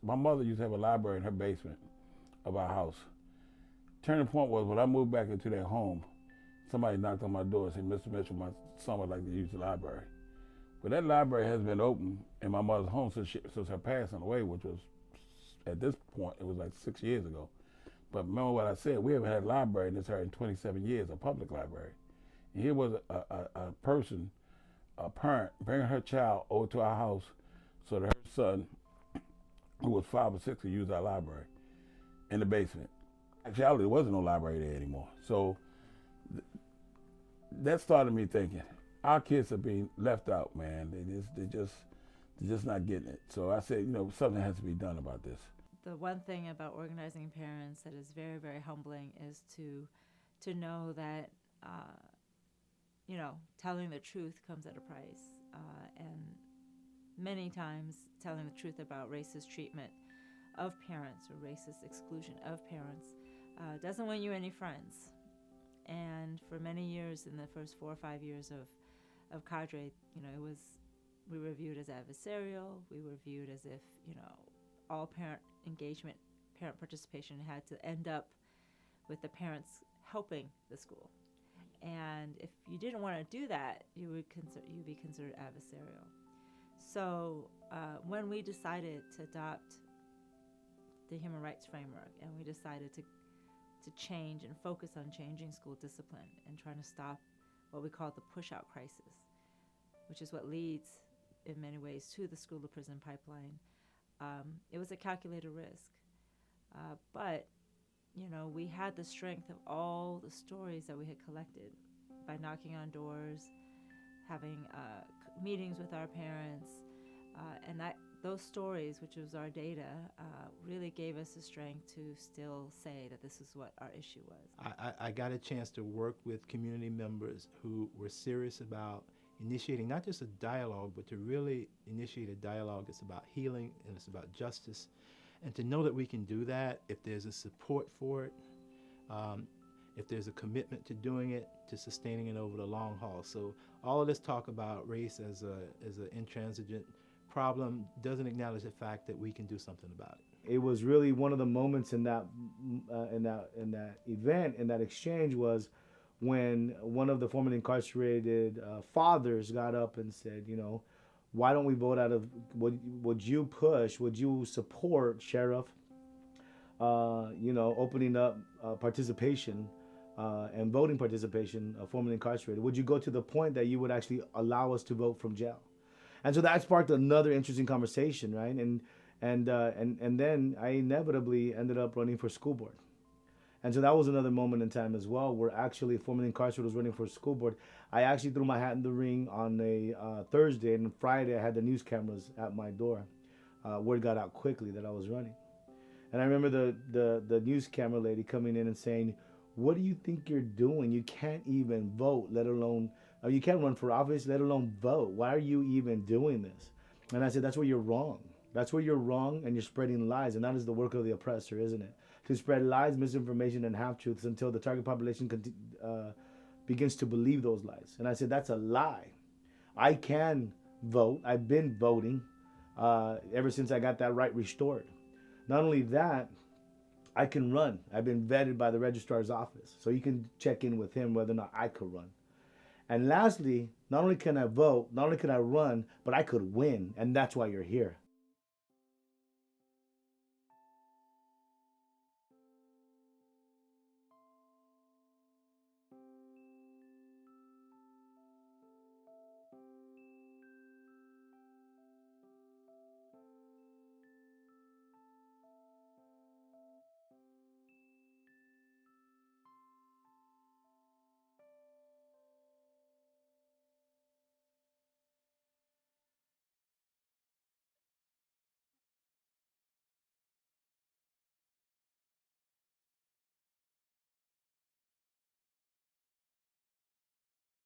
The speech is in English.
My mother used to have a library in her basement of our house. Turning point was when I moved back into that home, somebody knocked on my door and said, Mr. Mitchell, my son would like to use the library. But that library has been open in my mother's home since her passing away, which was, at this point, it was like 6 years ago. But remember what I said, we haven't had a library in this area in 27 years, a public library. And here was a person, a parent, bringing her child over to our house so that her son, who was 5 or 6, could use our library in the basement. Actually, there wasn't no library there anymore. So that started me thinking, our kids are being left out, man. They're just not getting it. So I said, something has to be done about this. The one thing about organizing parents that is very, very humbling is to know that, telling the truth comes at a price. And many times telling the truth about racist treatment of parents or racist exclusion of parents doesn't win you any friends. And for many years, in the first 4 or 5 years of Cadre, we were viewed as adversarial. We were viewed as if, all parent engagement, parent participation had to end up with the parents helping the school. And if you didn't want to do that, you'd be considered adversarial. So when we decided to adopt the human rights framework, and we decided to change and focus on changing school discipline and trying to stop what we call the push-out crisis, which is what leads in many ways to the school to prison pipeline, it was a calculated risk. But we had the strength of all the stories that we had collected by knocking on doors, having meetings with our parents, and those stories, which was our data, really gave us the strength to still say that this is what our issue was. I got a chance to work with community members who were serious about initiating not just a dialogue, but to really initiate a dialogue. It's about healing and it's about justice. And to know that we can do that if there's a support for it, if there's a commitment to doing it, to sustaining it over the long haul. So all of this talk about race as an intransigent problem doesn't acknowledge the fact that we can do something about it. It was really one of the moments in that event, in that exchange, was when one of the formerly incarcerated fathers got up and said, why don't we vote out of, would you support, Sheriff, opening up participation and voting participation of formerly incarcerated? Would you go to the point that you would actually allow us to vote from jail? And so that sparked another interesting conversation, right? And then I inevitably ended up running for school board. And so that was another moment in time as well, where actually formerly incarcerated was running for school board. I actually threw my hat in the ring on a Thursday, and Friday I had the news cameras at my door. Word got out quickly that I was running. And I remember the news camera lady coming in and saying, "What do you think you're doing? You can't even vote, let alone, you can't run for office, let alone vote. Why are you even doing this?" And I said, that's where you're wrong. That's where you're wrong, and you're spreading lies. And that is the work of the oppressor, isn't it? To spread lies, misinformation, and half-truths until the target population begins to believe those lies. And I said, that's a lie. I can vote. I've been voting ever since I got that right restored. Not only that, I can run. I've been vetted by the registrar's office. So you can check in with him whether or not I could run. And lastly, not only can I vote, not only can I run, but I could win. And that's why you're here.